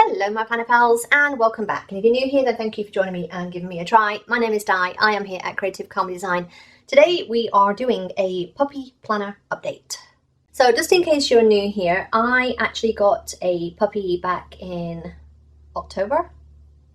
Hello my planner pals and welcome back, and if you're new here then thank you for joining me and giving me a try. My name is Di, I am here at Creative Calmly Design. Today we are doing a puppy planner update. So just in case you're new here, I actually got a puppy back in October,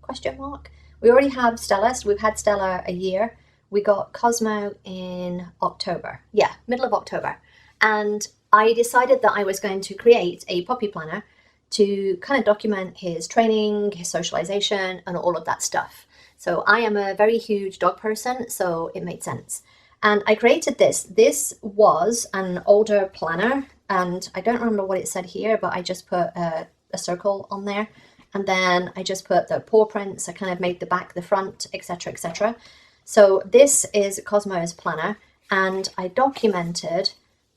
question mark. We already have Stella, so we've had Stella a year. We got Cosmo in October, yeah, middle of October. And I decided that I was going to create a puppy planner to kind of document his training, his socialization, and all of that stuff. So I am a very huge dog person, so it made sense. And I created this. This was an older planner, and I don't remember what it said here, but I just put a circle on there. And then I just put the paw prints. I kind of made the back, the front, etc., etc. So this is Cosmo's planner, and I documented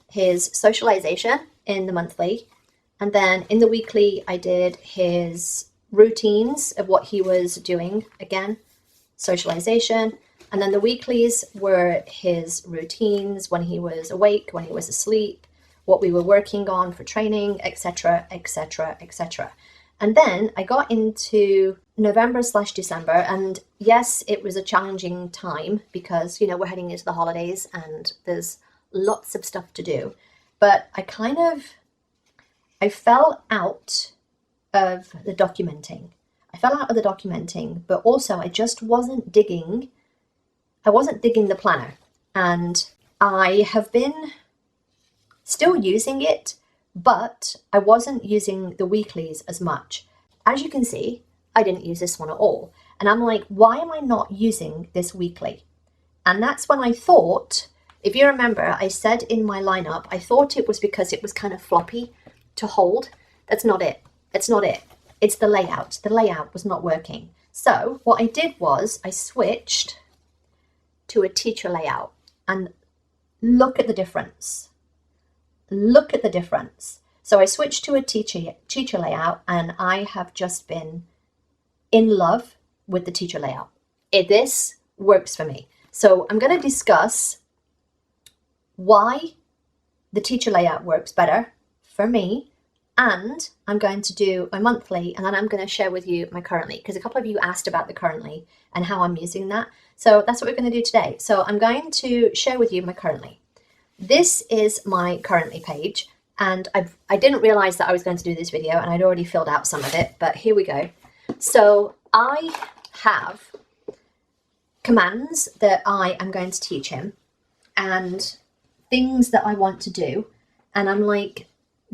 his socialization in the monthly. And then in the weekly, I did his routines of what he was doing, again, socialization. And then the weeklies were his routines when he was awake, when he was asleep, what we were working on for training, etc., etc., etc. And then I got into November/December, and yes, it was a challenging time because, you know, we're heading into the holidays and there's lots of stuff to do. But I fell out of the documenting. But also I just wasn't digging. I wasn't digging the planner, and I have been still using it, but I wasn't using the weeklies as much. As you can see, I didn't use this one at all. And I'm like, why am I not using this weekly? And that's when I thought, if you remember, I said in my lineup, I thought it was because it was kind of floppy to hold. That's not it. It's not it. It's the layout. The layout was not working. So what I did was I switched to a teacher layout, and look at the difference. Look at the difference. So I switched to a teacher layout, and I have just been in love with the teacher layout. This works for me. So I'm going to discuss why the teacher layout works better for me, and I'm going to do my monthly, and then I'm going to share with you my currently, because a couple of you asked about the currently and how I'm using that. So that's what we're going to do today. So I'm going to share with you my currently. This is my currently page, and I didn't realize that I was going to do this video, and I'd already filled out some of it, but here we go. So I have commands that I am going to teach him and things that I want to do, and I'm like,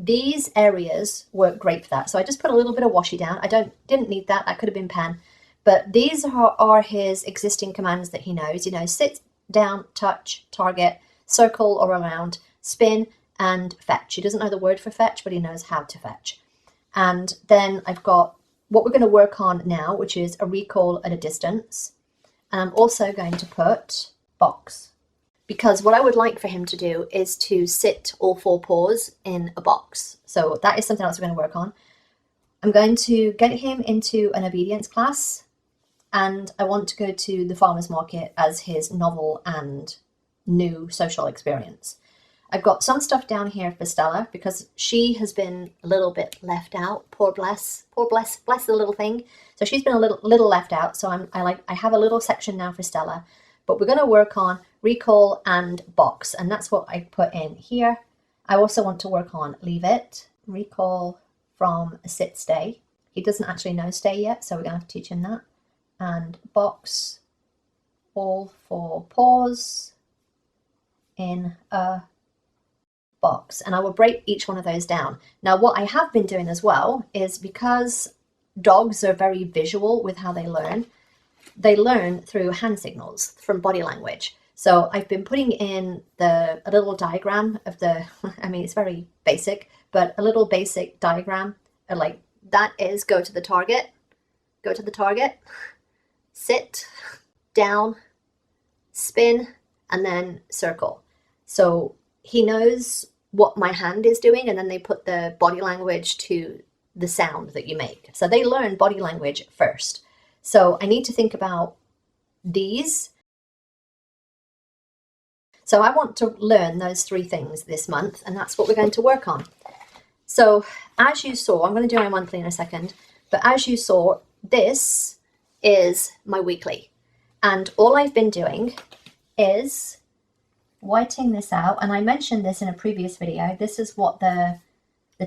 these areas work great for that. So I just put a little bit of washi down. I didn't need that. That could have been pen. But these are his existing commands that he knows. You know, sit, down, touch, target, circle or around, spin, and fetch. He doesn't know the word for fetch, but he knows how to fetch. And then I've got what we're going to work on now, which is a recall at a distance. And I'm also going to put box, because what I would like for him to do is to sit all four paws in a box. So that is something else we're going to work on. I'm going to get him into an obedience class, and I want to go to the farmer's market as his novel and new social experience. I've got some stuff down here for Stella because she has been a little bit left out. Poor bless the little thing. So she's been a little left out. So I have a little section now for Stella, but we're going to work on recall and box, and that's what I put in here. I also want to work on leave it, recall from a sit stay. He doesn't actually know stay yet, so we're going to have to teach him that. And box all four paws in a box, and I will break each one of those down. Now what I have been doing as well is, because dogs are very visual with how they learn through hand signals from body language. So I've been putting in a little diagram of the, I mean, it's very basic, but a little basic diagram of like, that is go to the target, sit, down, spin, and then circle. So he knows what my hand is doing, and then they put the body language to the sound that you make. So they learn body language first. So I need to think about these. So I want to learn those three things this month, and that's what we're going to work on. So as you saw, I'm going to do my monthly in a second, But as you saw, this is my weekly. And all I've been doing is whiting this out. And I mentioned this in a previous video. This is what the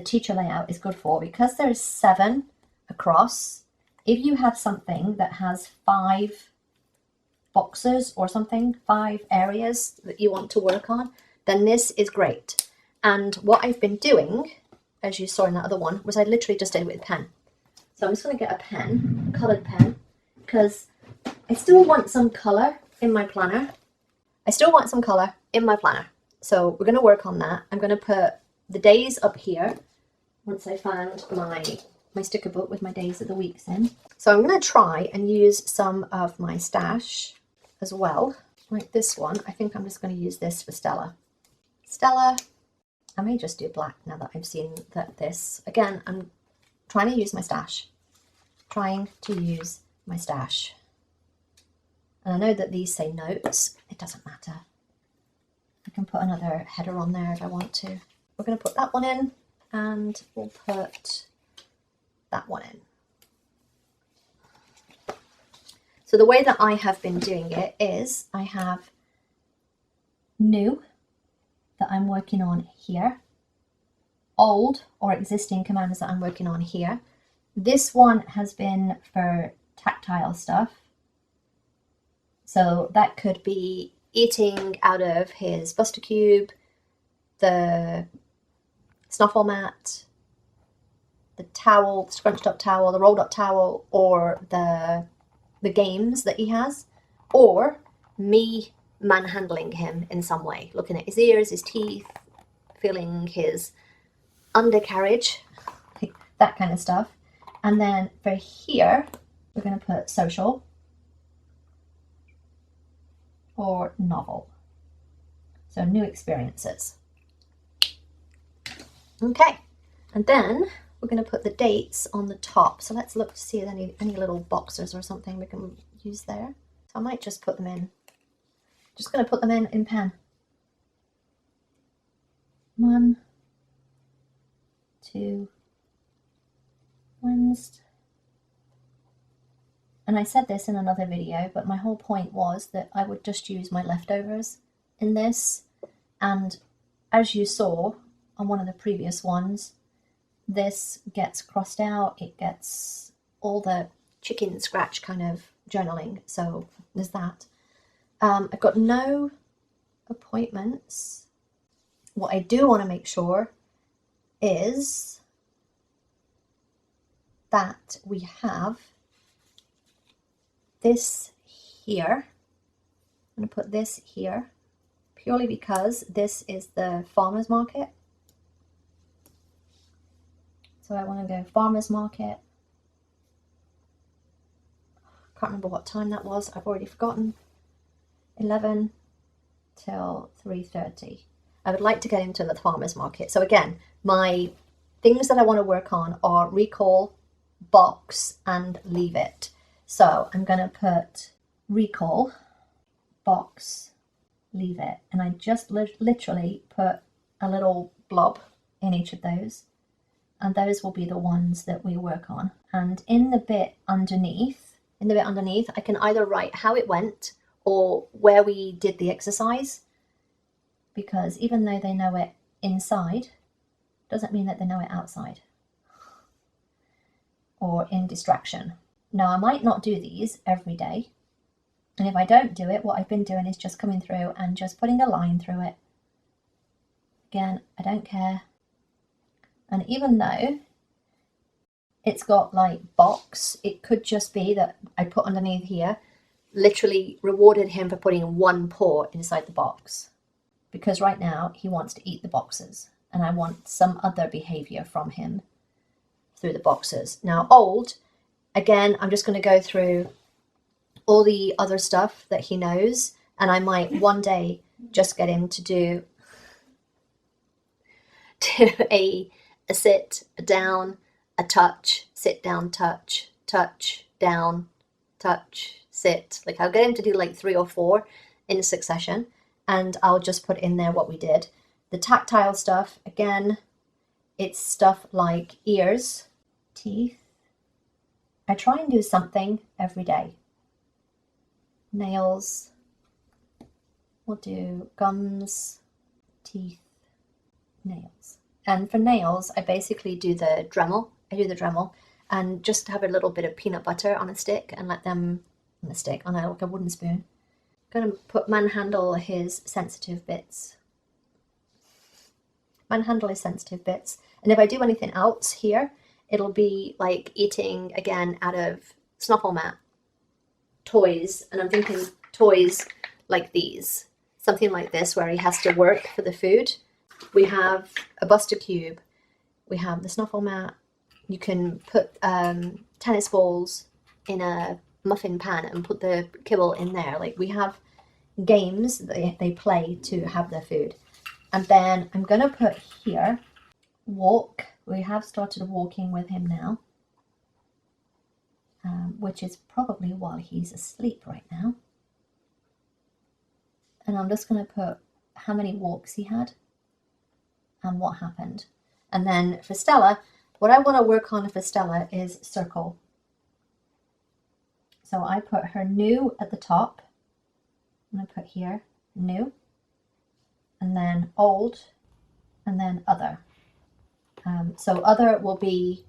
teacher layout is good for. Because there's 7 across, if you have something that has 5 boxes or something, 5 areas that you want to work on, then this is great. And what I've been doing, as you saw in that other one, was I literally just did it with a pen. So I'm just going to get a pen, a coloured pen, because I still want some colour in my planner. So we're going to work on that. I'm going to put the days up here once I found my sticker book with my days of the weeks in. So I'm going to try and use some of my stash as well, like this one. I think I'm just going to use this for Stella. I may just do black now that I've seen that this, again, I'm trying to use my stash. And I know that these say notes. It doesn't matter. I can put another header on there if I want to. We're going to put that one in, and we'll put that one in. So the way that I have been doing it is I have new that I'm working on here, old or existing commands that I'm working on here. This one has been for tactile stuff. So that could be eating out of his Buster Cube, the snuffle mat, the towel, the scrunched up towel, the rolled up towel, or the games that he has, or me manhandling him in some way, looking at his ears, his teeth, feeling his undercarriage, that kind of stuff. And then for here, we're going to put social or novel. So new experiences. Okay, and then we're going to put the dates on the top. So let's look to see if any little boxes or something we can use there. So I might just put them in. Just going to put them in pen. 1, 2, Wednesday. And I said this in another video, but my whole point was that I would just use my leftovers in this. And as you saw on one of the previous ones, this gets crossed out. It gets all the chicken scratch kind of journaling. So there's that. I've got no appointments. What I do want to make sure is that we have this here. I'm going to put this here purely because this is the farmer's market. So I want to go farmer's market. Can't remember what time that was. I've already forgotten. 11 till 3:30. I would like to get into the farmer's market. So again, my things that I want to work on are recall, box, and leave it. So I'm going to put recall, box, leave it. And I just literally put a little blob in each of those. And those will be the ones that we work on. And in the bit underneath, I can either write how it went or where we did the exercise. Because even though they know it inside, doesn't mean that they know it outside. Or in distraction. Now, I might not do these every day. And if I don't do it, what I've been doing is just coming through and just putting a line through it. Again, I don't care. And even though it's got like box, it could just be that I put underneath here, literally rewarded him for putting one paw inside the box. Because right now he wants to eat the boxes. And I want some other behavior from him through the boxes. Now, old, again, I'm just going to go through all the other stuff that he knows. And I might one day just get him to do a sit, a down, a touch, sit down, touch, touch, down, touch, sit. Like I'll get him to do like 3 or 4 in succession. And I'll just put in there what we did. The tactile stuff, again, it's stuff like ears, teeth, I try and do something every day. Nails, we'll do gums, teeth, nails. And for nails, I basically do the Dremel. I do the Dremel and just have a little bit of peanut butter on a stick and let them, on a stick, on like a wooden spoon. I'm going to manhandle his sensitive bits. Manhandle his sensitive bits. And if I do anything else here, it'll be like eating again out of Snuffle Mat toys. And I'm thinking toys like these. Something like this where he has to work for the food. We have a Buster Cube. We have the Snuffle Mat. You can put tennis balls in a muffin pan and put the kibble in there. Like we have games that they play to have their food. And then I'm going to put here, walk. We have started walking with him now, which is probably while he's asleep right now. And I'm just going to put how many walks he had and what happened. And then for Stella, what I want to work on for Stella is circle. So I put her new at the top. I'm going to put here new, and then old, and then other. So other will be,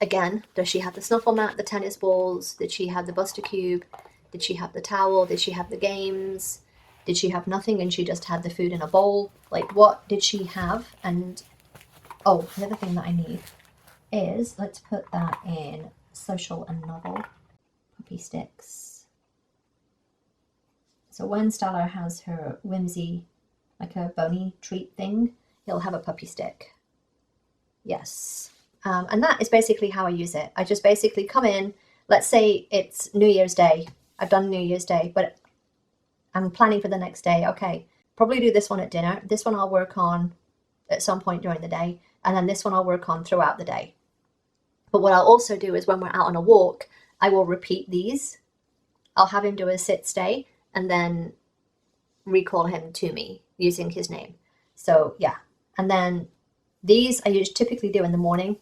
again, does she have the Snuffle Mat, the tennis balls? Did she have the Buster Cube? Did she have the towel? Did she have the games? Did she have nothing and she just had the food in a bowl? Like, what did she have? And, oh, the other thing that I need is, let's put that in social and novel. Puppy sticks. So when Stella has her whimsy, like a bony treat thing, he'll have a puppy stick. Yes. And that is basically how I use it. I just basically come in, let's say it's New Year's Day. I've done New Year's Day, but I'm planning for the next day. Okay, probably do this one at dinner. This one I'll work on at some point during the day. And then this one I'll work on throughout the day. But what I'll also do is when we're out on a walk, I will repeat these. I'll have him do a sit stay and then recall him to me using his name. So yeah. And then these I typically do in the morning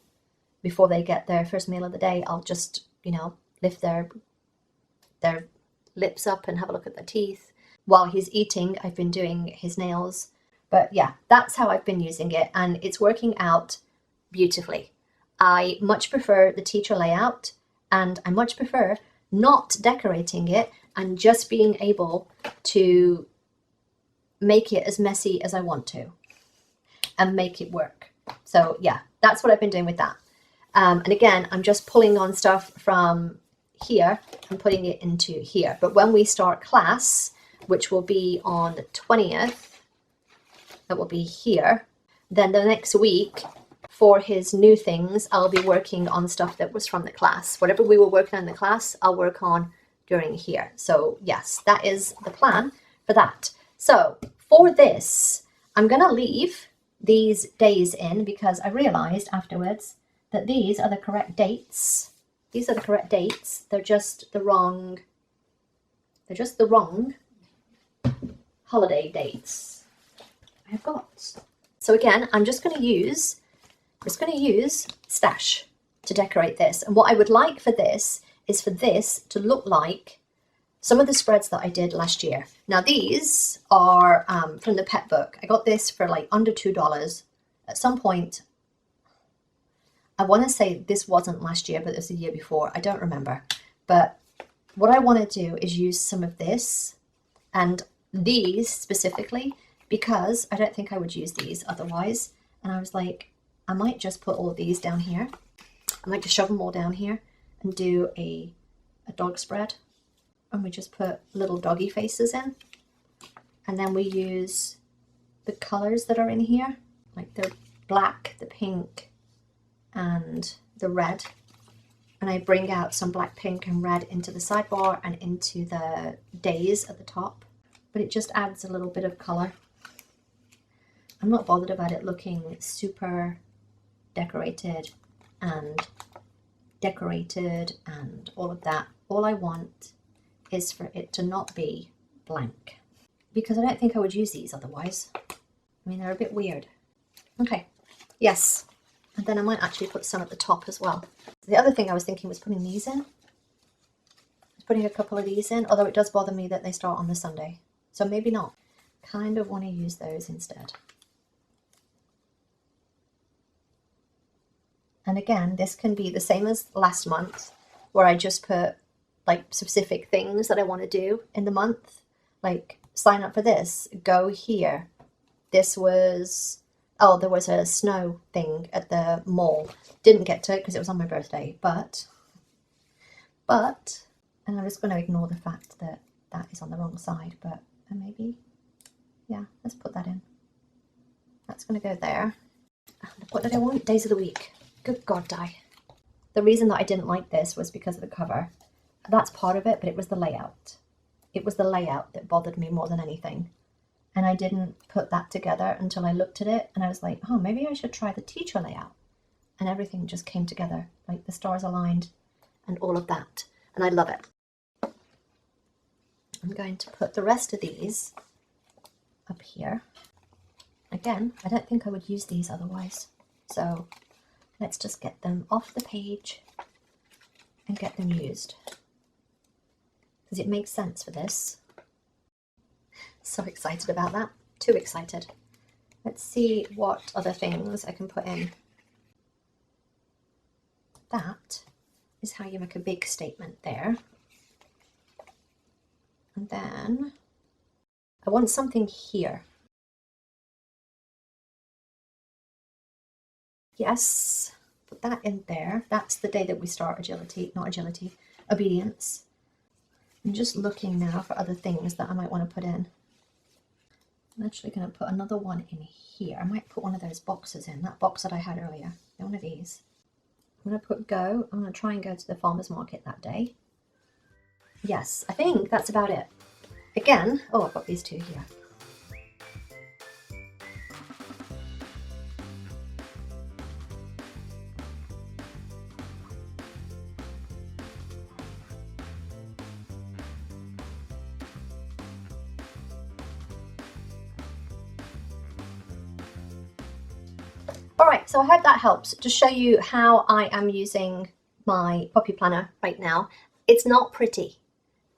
before they get their first meal of the day. I'll just, lift their lips up and have a look at their teeth. While he's eating, I've been doing his nails. But yeah, that's how I've been using it, and it's working out beautifully. I much prefer the teacher layout, and I much prefer not decorating it and just being able to make it as messy as I want to and make it work. So yeah, that's what I've been doing with that. And again, I'm just pulling on stuff from here and putting it into here. But when we start class, which will be on the 20th, that will be here, then the next week for his new things, I'll be working on stuff that was from the class. Whatever we were working on in the class, I'll work on during here. So yes, that is the plan for that. So for this, I'm going to leave these days in because I realized afterwards that these are the correct dates. These are the correct dates. They're just the wrong holiday dates I've got. So again, I'm just going to use stash to decorate this. And what I would like for this is for this to look like some of the spreads that I did last year. Now these are from the pet book. I got this for like under $2. At some point, I want to say this wasn't last year, but it was the year before. I don't remember. But what I want to do is use some of this and these specifically because I don't think I would use these otherwise. And I was like, I might just put all of these down here. I might just shove them all down here and do a dog spread. And we just put little doggy faces in. And then we use the colors that are in here, like the black, the pink, and the red. And I bring out some black, pink, and red into the sidebar and into the days at the top. But it just adds a little bit of color. I'm not bothered about it looking super decorated and all of that. All I want is for it to not be blank because I don't think I would use these otherwise. I mean, they're a bit weird. Okay, yes, And then I might actually put some at the top as well. The other thing I was thinking was putting these in. Putting a couple of these in, although it does bother me that they start on the Sunday. So maybe not. Kind of want to use those instead. And again, this can be the same as last month, where I just put like specific things that I want to do in the month. Like sign up for this, go here. This was, oh, there was a snow thing at the mall. Didn't get to it because it was on my birthday, but, and I'm just going to ignore the fact that that is on the wrong side, but maybe, yeah, let's put that in. That's going to go there. What did I want? Days of the week. Good God, Di. The reason that I didn't like this was because of the cover. That's part of it, but it was the layout. It was the layout that bothered me more than anything. And I didn't put that together until I looked at it and I was like, oh, maybe I should try the teacher layout. And everything just came together, like the stars aligned and all of that. And I love it. I'm going to put the rest of these up here. Again, I don't think I would use these otherwise. So let's just get them off the page and get them used. Because it makes sense for this. So excited about that. Too excited. Let's see what other things I can put in. That is how you make a big statement there. And then I want something here. Yes, put that in there. That's the day that we start agility, not agility, obedience. I'm just looking now for other things that I might want to put in. I'm actually going to put another one in here. I might put one of those boxes in, that box that I had earlier. One of these. I'm going to put go. I'm going to try and go to the farmer's market that day. Yes, I think that's about it. Again, oh, I've got these two here. Alright, so I hope that helps to show you how I am using my puppy planner right now. It's not pretty.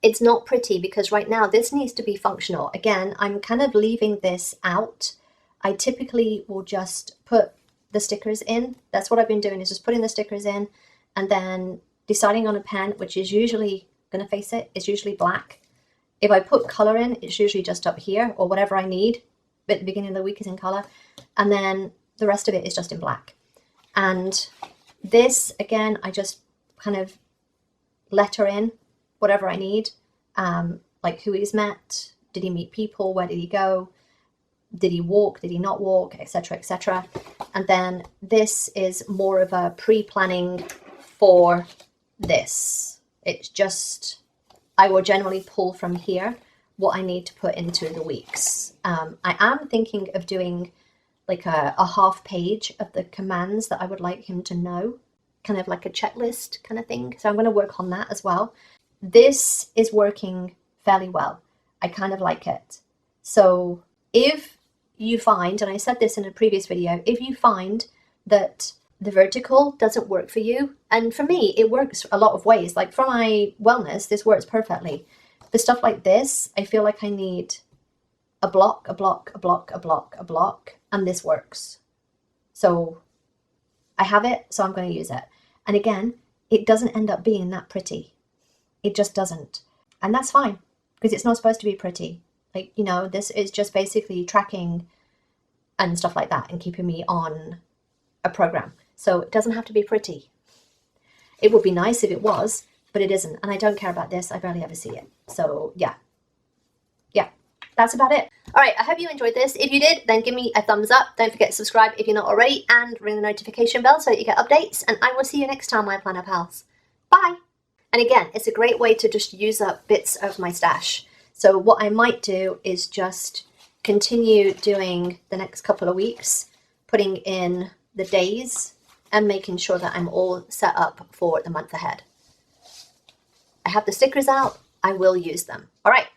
It's not pretty because right now this needs to be functional. Again, I'm kind of leaving this out. I typically will just put the stickers in. That's what I've been doing, is just putting the stickers in and then deciding on a pen, which is usually going to face it, it's usually black. If I put color in, it's usually just up here or whatever I need. At the beginning of the week is in color. And then the rest of it is just in black. And this, again, I just kind of letter in whatever I need, like who he's met, did he meet people, where did he go, did he walk, did he not walk, etc., etc. And then this is more of a pre-planning for this. It's just, I will generally pull from here what I need to put into the weeks. I am thinking of doing like a half page of the commands that I would like him to know, kind of like a checklist kind of thing. So I'm going to work on that as well. This is working fairly well. I kind of like it. So if you find, and I said this in a previous video, if you find that the vertical doesn't work for you, and for me, it works a lot of ways. Like for my wellness, this works perfectly. For stuff like this, I feel like I need a block, a block, a block, a block, a block, and this works. So I have it, so I'm going to use it. And again, it doesn't end up being that pretty. It just doesn't. And that's fine, because it's not supposed to be pretty. Like, you know, this is just basically tracking and stuff like that and keeping me on a program. So it doesn't have to be pretty. It would be nice if it was, but it isn't. And I don't care about this. I barely ever see it. So yeah. That's about it. All right, I hope you enjoyed this. If you did, then give me a thumbs up. Don't forget to subscribe if you're not already, and ring the notification bell so that you get updates. And I will see you next time, my planner pals. Bye. And again, it's a great way to just use up bits of my stash. So what I might do is just continue doing the next couple of weeks, putting in the days and making sure that I'm all set up for the month ahead. I have the stickers out. I will use them. All right.